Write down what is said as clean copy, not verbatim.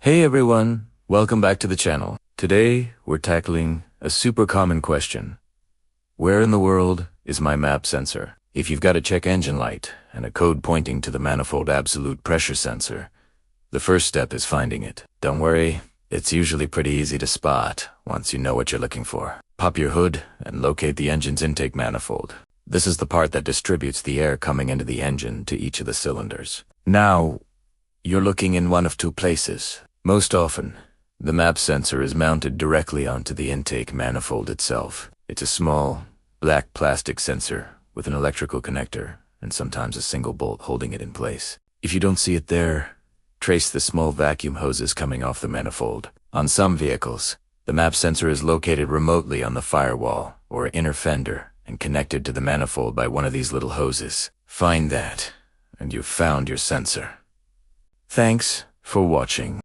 Hey everyone, welcome back to the channel. Today, we're tackling a super common question. Where in the world is my map sensor? If you've got a check engine light and a code pointing to the manifold absolute pressure sensor, the first step is finding it. Don't worry, it's usually pretty easy to spot once you know what you're looking for. Pop your hood and locate the engine's intake manifold. This is the part that distributes the air coming into the engine to each of the cylinders. Now, you're looking in one of two places. Most often, the map sensor is mounted directly onto the intake manifold itself. It's a small, black plastic sensor with an electrical connector and sometimes a single bolt holding it in place. If you don't see it there, trace the small vacuum hoses coming off the manifold. On some vehicles, the map sensor is located remotely on the firewall or inner fender and connected to the manifold by one of these little hoses. Find that, and you've found your sensor. Thanks for watching.